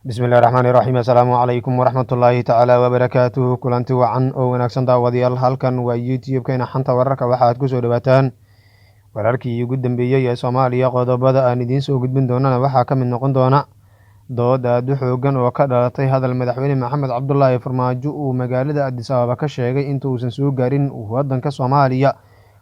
bismillahi raxmaani raxiim assalaamu calaykum waraxmatullaahi tacaala wabarakaatuhu kulanti wacan oo wanaagsan daawadayaal halkan waa youtube-keena xanta wararka waxaad kusoo dhawaataan wararkii ugu dambeeyey ee soomaaliya. qodobada aan idiin soo gudbin doonana waxaa ka mid noqon doona dood aad u xoogan oo ka dhalatay hadal madaxweyne maxamed cabdulaahi farmaajo uu magaalada addis ababa ka sheegay inta uusan soo gaarin wadanka soomaaliya.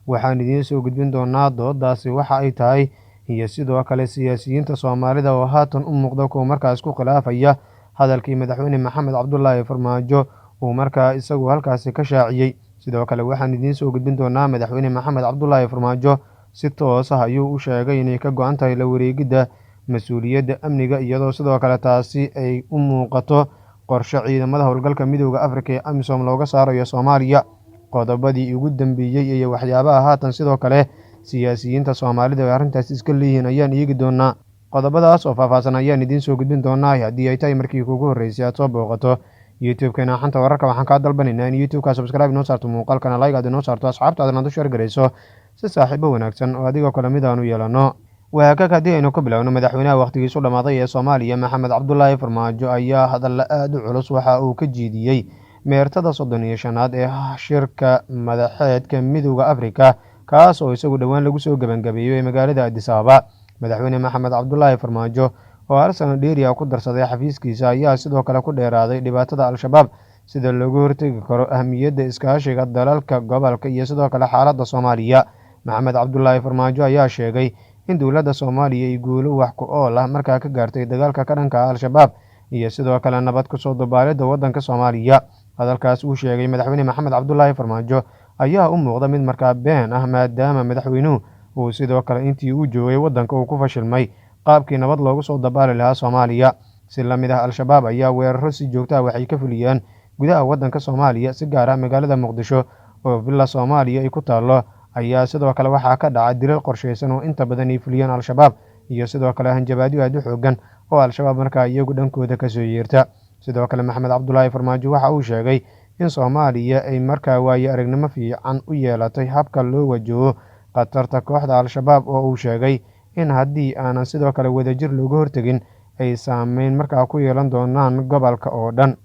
waxaan idiin soo gudbin doonaa doodaasi waxa ay tahay iyo sidoo kale siyaasiyiinta soomaalida oo haatan u muuqda kuwa markaas ku khilaafaya hadalkii madaxweyne maxamed cabdulaahi farmaajo uu markaa isagu halkaasi ka shaaciyey. sidoo kale waxaan idiin soo gudbin doonaa madaxweyne maxamed cabdulaahi farmaajo si toos ah ayuu u sheegay inay ka go-an tahay la wareegidda mas-uuliyadda amniga, iyadoo sidoo kale taasi ay u muuqato qorshe ciidamada howlgalka midooda afrika ee amisom looga saarayo soomaaliya. qodobadii ugu dambeeyey iyo waxyaabaha haatan sidoo kale siyaasiyiinta soomaalida oo arrintaas iska leeyihiin ayaan eegi doonaa. qodobadaas oo faahfaahsan ayaan idiin soo gudbin doonaa. haddii ay tahay markii kuugu horreysay aad soo booqato youtube-keena xanta wararka, waxaan kaa dalbanaynaa in youtube-ka subscribe inoo saarto, muuqaalkana like aad inoo saarto, asxaabtaadana u sheer garayso si saaxiibo wanaagsan oo adigoo kale mid aan u yeelano. waakak haddii aynu ka bilowno, madaxweynaha wakhtigiisu dhammaaday ee soomaaliya maxamed cabdulaahi farmaajo ayaa hadalla aada u culus waxa uu ka jeediyey meertada 35aad ee shirka madaxeedka midooda afrika, kaas oo isagu dhowaan lagu soo gebangabeeyey magaalada addis ababa. madaxweyne maxamed cabdulaahi farmaajo oo hal sano dheeriya ku darsaday xafiiskiisa ayaa sidoo kale ku dheeraaday dhibaatada al-shabaab, sida loogu hortegi karo ahmiyadda iskaashiga dalalka gobolka iyo sidoo kale xaaladda soomaaliya. maxamed cabdulaahi farmaajo ayaa sheegay in dowladda soomaaliya ay guulo wax ku ool ah markaa ka gaartay dagaalka ka dhanka al-shabaab iyo sidoo kale nabad kusoo dabaalidda waddanka soomaaliya. hadalkaas uu sheegay madaxweyne maxamed cabdulaahi farmaajo ayaa u muuqda mid markaa been ah, maadaama madaxweynuhu uu sidoo kale intii uu joogay waddanka uu ku fashilmay qaabkii nabad loogu soo dabaali lahaa soomaaliya. si la mid ah, al-shabaab ayaa weeraro si joogta ah waxay ka fuliyaan gudaha waddanka soomaaliya, si gaar ah magaalada muqdisho oo villa soomaaliya ay ku taallo ayaa sidoo kale waxaa ka dhaca dilal qorshaysan oo inta badan ay fuliyaan al-shabaab, iyo sidoo kale hanjabaadyo aad u xoogan oo al-shabaab markaa iyagu dhankooda kasoo yeerta. sidoo kale maxamed cabdulaahi farmaajo waxa uu sheegay in soomaaliya ay markaa waaye aragnimo fiican u yeelatay habka loo wajaho khatarta kooxda al-shabaab, oo uu sheegay in haddii aanan sidoo kale wadajir looga hortegin ay saameyn markaa ku yeelan doonaan gobolka oo dhan.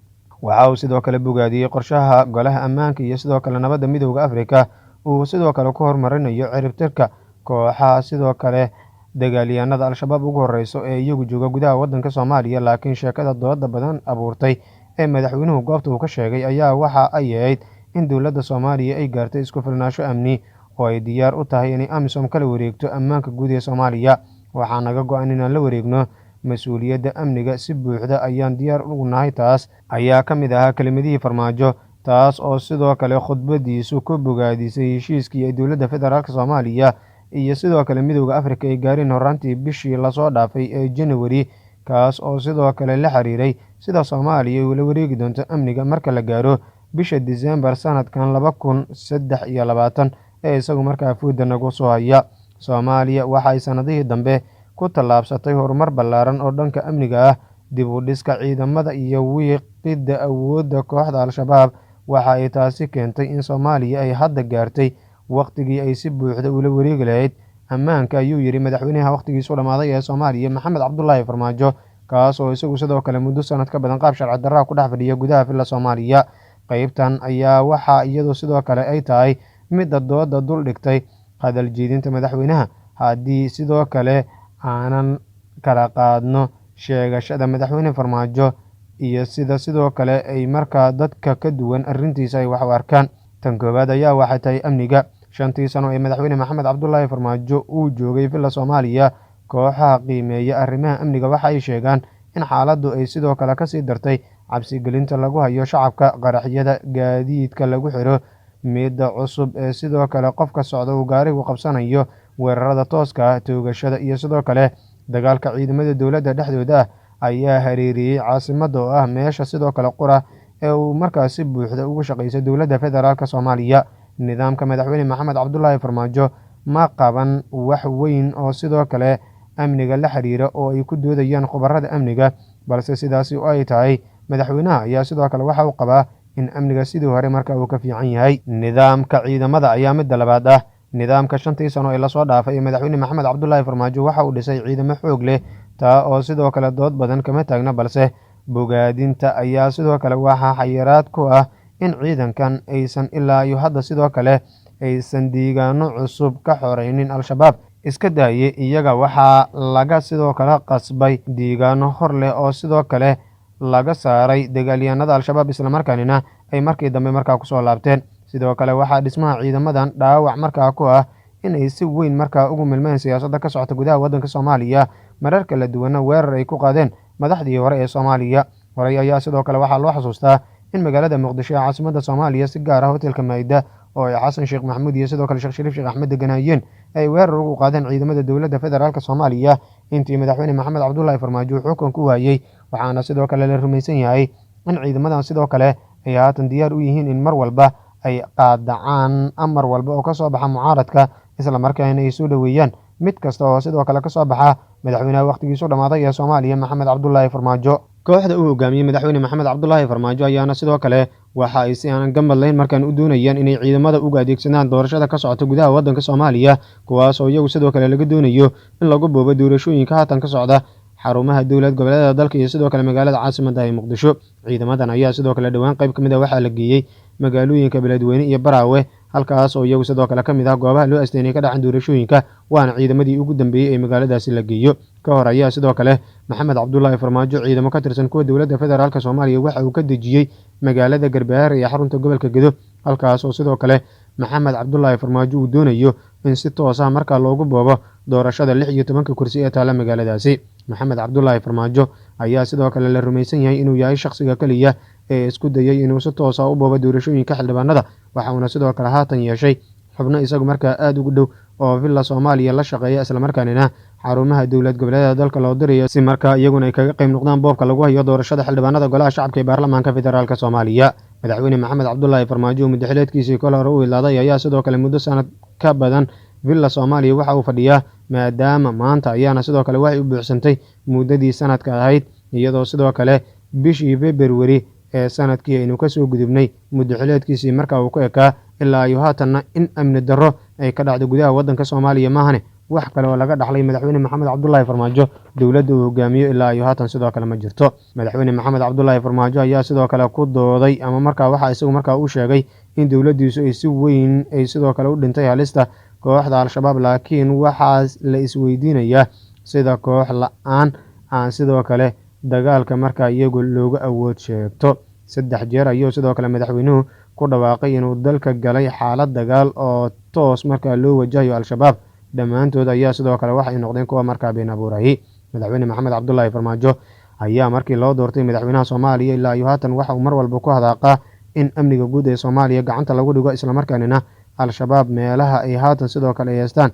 waxa uu sidoo kale bogaadiyey qorshaha golaha ammaanka iyo sidoo kale nabadda midooda afrika uu sidoo kale ku horumarinayo ciribtirka kooxaha sidoo kale dagaalyahanada al-shabaab ugu horeyso ee iyagu jooga gudaha waddanka soomaaliya. laakiin sheekada dooda badan abuurtay ee madaxweynuhu goobta uu ka sheegay ayaa waxa ay ahayd in dowladda soomaaliya ay gaartay isku filnaansho amni oo ay diyaar u tahay inay amisom kala wareegto ammaanka guud ee soomaaliya. waxaa naga go-an inaan la wareegno mas-uuliyadda amniga si buuxda, ayaan diyaar ugu nahay. taas ayaa ka mid ahaa kelimadihii farmaajo, taas oo sidoo kale khudbadiisu ku bogaadisay heshiiskii ay dowladda federaalk soomaaliya iyo sidoo kale midooda afrika ay gaareen horaantii bishii lasoo dhaafay ee januari, kaas oo sidoo kale la xiriiray sida soomaaliya uu la wareegi doonto amniga marka la gaaro bisha disembar sanadkan 2023 ee isagu markaa fooda nagu soo haya. soomaaliya waxay sanadihii dambe ku tallaabsatay horumar ballaaran oo dhanka amniga ah, dib u dhiska ciidamada iyo wiiqidda awoodda kooxda al-shabaab. waxa ay taasi keentay in soomaaliya ay hadda gaartay wakhtigii ay si buuxda ula wareegi lahayd ammaanka, ayuu yidhi madaxweynaha wakhtigiisu dhammaaday ee soomaaliya maxamed cabdulaahi farmaajo, kaas oo isagu sidoo kale muddo sanad ka badan qaab sharci darraa ku dhex fadhiya gudaha villa soomaaliya. qeybtan ayaa waxaa iyadu sidoo kale ay tahay midda dooda dul dhigtay hadal jeedinta madaxweynaha. haddii sidoo kale aanan kala qaadno sheegashada madaxweyne farmaajo iyo sida sidoo kale ay markaa dadka ka duwan arrintiisa ay wax u arkaan. tan koowaad ayaa waxay tahay amniga. 5tii sano ee madaxweyne maxamed cabdulaahi farmaajo uu joogay villa soomaaliya, kooxaha qiimeeya arrimaha amniga waxa ay sheegaan in xaaladdu ay sidoo kale kasii dartay. cabsigelinta lagu hayo shacabka, qaraxyada gaadiidka lagu xiro midda cusub ee sidoo kale qofka socda uu gaarigu qabsanayo, weerarada tooska ah, toogashada iyo sidoo kale dagaalka ciidamada dowladda dhexdooda ah ayaa hareeriyey caasimadda oo ah meesha sidoo kale qura ee uu markaas si buuxda ugu shaqaysay dowladda federaalk soomaaliya. nidaamka madaxweyne maxamed cabdulaahi farmaajo ma qaban wax weyn oo sidoo kale amniga la xiriira oo ay ku doodayaan khubarada amniga, balse sidaasi oo ay tahay madaxweynaha ayaa sidoo kale waxa uu qabaa in amniga sidii hore marka uu ka fiican yahay. nidaamka ciidamada ayaa midda labaad ah. nidaamka 5tii sano ee lasoo dhaafay ee madaxweyne maxamed cabdulaahi farmaajo waxa uu dhisay ciidamo xoog leh, taa oo sidoo kale dood badan kama taagna, balse bogaadinta ayaa sidoo kale waxaa xayiraad ku ah in ciidankan aysan ilaa iyo hadda sidoo kale aysan deegaano cusub ka xoreynin al-shabaab. Iska daayay iyaga waxaa laga sidoo kale qasbay deegaano hor leh oo sidoo kale laga saaray dagaalyahanada al-shabaab, islamarkaanina ay markii dambe markaa kusoo laabteen. Sidoo kale waxaa dhismaha ciidamadan dhaawac markaa ku ah in ay si weyn markaa ugu milmeen siyaasadda ka socota gudaha waddanka Soomaaliya, marar kala duwana weerar ay ku qaadeen madaxdii hore ee Soomaaliya. Horey ayaa sidoo kale waxaa loo xasuustaa in magaalada Muqdisho ee caasimadda Soomaaliya si gaar ah hotelka Maida oo ay Xasan Sheekh Maxamuud iyo sidoo kale Sheekh Shariif Sheekh Axmed deganayeen ay weerar ugu qaadeen ciidamada dowladda federaalk Soomaaliya intii madaxweyne Maxamed Cabdullaahi Farmaajo xukunka ku waayay. Waxaana sidoo kale la rumaysan yahay in ciidamadan sidoo kale ay haatan diyaar u yihiin in mar walba ay qaadacaan amar walba oo ka soo baxa mucaaradka, islamarkaana ay soo dhoweeyaan mid kasta oo sidoo kale ka soo baxa madaxweynaha wakhtigiisu dhammaaday ee Soomaaliya Maxamed Cabdullaahi Farmaajo. Kooxda uu hogaamiyey madaxweyne Maxamed Cabdullaahi Farmaajo ayaana sidoo kale waxa ay si aan gambad lahayn markaan u doonayaan inay ciidamada uga adeegsadaan doorashada ka socota gudaha waddanka Soomaaliya, kuwaas oo iyagu sidoo kale laga doonayo in lagu boobo doorashooyinka haatan ka socda xarumaha dowlad goboleedyada dalka iyo sidoo kale magaalada caasimadda ee Muqdisho. Ciidamadan ayaa sidoo kale dhowaan qayb ka mid ah waxaa la geeyey magaalooyinka Beledweyne iyo Baraawe, halkaas oo iyagu sidoo kale ka mid ah goobaha loo asteynay ka dhacaan doorashooyinka, waana ciidamadii ugu dambeeyey ee magaaladaasi la geeyo. Ka hor ayaa sidoo kale Maxamed Cabdullaahi Farmaajo ciidamo ka tirsan kuwa dowladda federaalk Soomaaliya waxa uu ka dejiyey magaalada Garbaare ee xarunta gobolka Gedo, halkaas oo sidoo kale Maxamed Cabdullaahi Farmaajo uu doonayo in si toos ah markaa loogu boobo doorashada 16 kursi ee taala magaaladaasi. Maxamed Cabdullaahi Farmaajo ayaa sidoo kale la rumaysan yahay inuu yahay shakhsiga kaliya ee isku dayay inuu si toos ah u boobo doorashooyinka xildhibaanada, waxaana sidoo kale haatan yeeshay xubno isagu markaa aad ugu dhow oo villa Soomaaliya la shaqeeya, islamarkaanina xarumaha dowlad goboleedyada dalka loo dirayo si markaa iyaguna ay kaga qayb noqdaan boobka lagu hayo doorashada xildhibaanada golaha shacabka ee baarlamaanka federaalk Soomaaliya. Madaxweyne Maxamed Cabdullaahi Farmaajo muddaxileedkiisii kol hore u ilaaday ayaa sidoo kale muddo sanad ka badan villa Soomaaliya waxa uu fadhiyaa, maadaama maanta ayaana sidoo kale waxay u buuxsantay muddadii sanadka ahayd, iyadoo sidoo kale bishii February ee sanadkii aynu kasoo gudubnay muddaxileedkiisii markaa uu ku ekaa ilaa iyo haatanna in amni darro ay ka dhacdo gudaha waddanka Soomaaliya maahane wax kale oo laga dhaxlay madaxweyne Maxamed Cabdullaahi Farmaajo dowladda uu hogaamiyo ilaa iyo haatan sidoo kale ma jirto. Madaxweyne Maxamed Cabdullaahi Farmaajo ayaa sidoo kale ku dooday ama markaa waxa isagu markaa uu sheegay in dowladdiisu ay si weyn ay sidoo kale u dhintay halista kooxda al-shabaab, laakiin waxaa la isweydiinayaa sida koox la-aan aan sidoo kale dagaalka markaa iyagu looga awood sheegto. 3 jeer ayuu sidoo kale madaxweynuhu ku dhawaaqay inuu dalka galay xaalad dagaal oo toos markaa loo wajahayo al-shabaab. Dhammaantood ayaa sidoo kale waxay noqdeen kuwa markaa been abuurayay. Madaxweyne Maxamed Cabdullaahi Farmaajo ayaa markii loo doortay madaxweynaha Soomaaliya ilaa iyo haatan waxa uu mar walba ku hadaaqaa in amniga guud ee Soomaaliya gacanta lagu dhigo, islamarkaanina al-shabaab meelaha ay haatan sidoo kale haystaan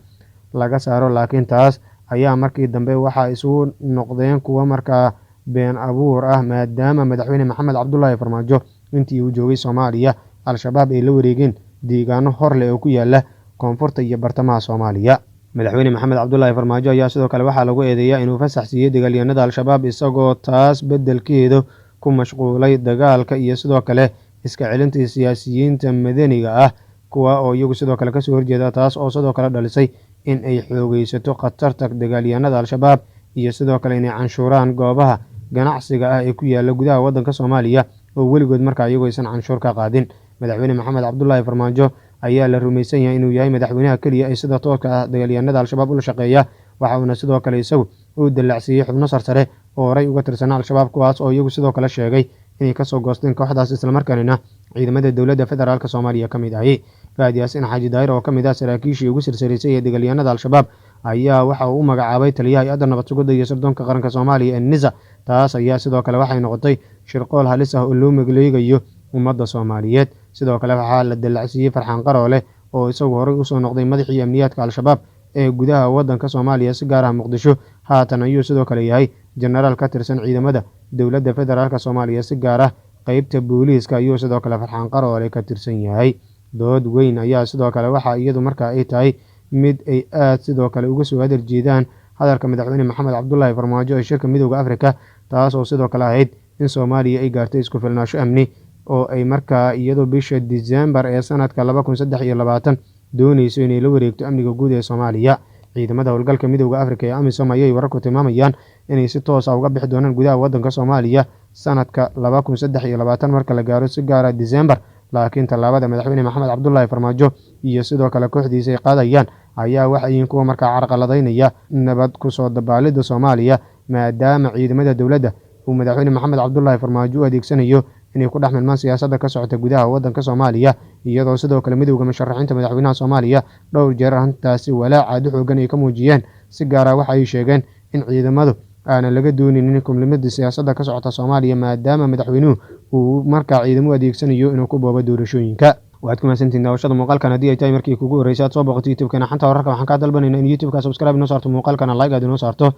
laga saaro, laakiin taas ayaa markii dambe waxa isugu noqdeen kuwa markaa been abuur ah, maadaama madaxweyne Maxamed Cabdullaahi Farmaajo intii uu joogay Soomaaliya al-shabaab ay la wareegeen deegaano hor leh oo ku yaala koonfurta iyo bartamaha Soomaaliya. Madaxweyne Maxamed Cabdullaahi Farmaajo ayaa sidoo kale waxaa lagu eedeeyaa inuu fasax siiyey dagaalyahanada al-shabaab, isagoo taas beddelkeedu ku mashquulay dagaalka iyo sidoo kale iska celinta siyaasiyiinta madaniga ah, kuwa oo iyagu sidoo kale kasoo horjeeda, taas oo sidoo kale dhalisay in ay xoogeysato khatarta dagaalyahanada al-shabaab iyo sidoo kale inay canshuuraan goobaha ganacsiga ah ee ku yaala gudaha waddanka Soomaaliya oo weligood markaa iyagu aysan canshuur ka qaadin. Madaxweyne Maxamed Cabdullaahi Farmaajo ayaa la rumaysan yahay inuu yahay madaxweynaha keliya ee sida tooska ah dagaalyahanada al-shabaab ula shaqeeya, waxauna sidoo kale isagu uu dallacsiiyey xubno sarsare oo horay uga tirsanaa al-shabaab, kuwaas oo iyagu sidoo kale sheegay inay kasoo goosteen kooxdaas, islamarkaanina ciidamada dowladda federaalk Soomaaliya ka mid ahi. Faad Yaasin Xaaji Daahir oo ka mid ah saraakiishii ugu sirsareysay ee dagaalyahanada al-shabaab ayaa waxa uu u magacaabay taliyaha hay-adda nabad sugidda iyo sirdoonka qaranka Soomaaliya ee NISA. Taas ayaa sidoo kale waxay noqotay shirqool halis ah oo loo magaleegayo ummadda Soomaaliyeed. Sidoo kale waxaa la dallacsiiyey Farxaan Qaroole oo isagu horay usoo noqday madaxii amniyaadka al-shabaab ee gudaha waddanka Soomaaliya si gaar ah Muqdisho, haatan ayuu sidoo kale yahay jenaraal ka tirsan ciidamada dowladda federaalk Soomaaliya si gaar ah qeybta booliiska ayuu sidoo kale Farxaan Qaroole ka tirsan yahay. Dood weyn ayaa sidoo kale waxa iyadu markaa ay tahay mid ay aad sidoo kale uga soo hadal jeedaan hadalka madaxweyne Maxamed Cabdullaahi Farmaajo ee shirka midowda Afrika, taas oo sidoo kale ahayd in Soomaaliya ay gaartay isku filnaansho amni oo ay markaa iyadoo bisha Diseembar ee sanadka 2023 doonayso inay la wareegto amniga guud ee Soomaaliya. ciidamada howlgalka midowda Afrika ee AMISOM ayay wararku tilmaamayaan inay si toos ah uga bixi doonaan gudaha waddanka Soomaaliya sanadka 2023 marka la gaaro si gaara December. laakiin tallaabada madaxweyne maxamed cabdullaahi farmaajo iyo sidoo kale kooxdiisa ay qaadayaan ayaa waxay yihiin kuwa markaa carqaladaynaya nabad kusoo dabaalidda Soomaaliya, maadaama ciidamada dowladda uu madaxweyne maxamed cabdullaahi farmaajo u adeegsanayo inay ku dhex milmaan siyaasadda ka socota gudaha waddanka Soomaaliya, iyadoo sidoo kale midowda musharaxiinta madaxweynaha Soomaaliya dhowr jeer arrintaasi walaac aad u xoogan ay ka muujiyeen. si gaara waxa ay sheegeen in ciidamadu aanan laga dooninin kumlimada siyaasadda ka socota Soomaaliya, maadaama madaxweynuhu uu markaa ciidamo adeegsanayo inuu ku boobo doorashooyinka. waxaad ku mahadsantihiin daawashada muuqaalkan. haddii ay tahay markii kugu horreysay aad soo booqato youtube-kana xanta wararka, waxaan kaa dalbanaynaa in youtube-ka subscribe inoo saarto, muuqaalkana like aad inoo saarto,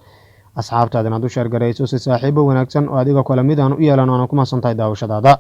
asxaabtaadana aad u sheer garayso si saaxiibo wanaagsan oo adiga kale mid aan u yeelan. waana ku mahadsantahay daawashadaada.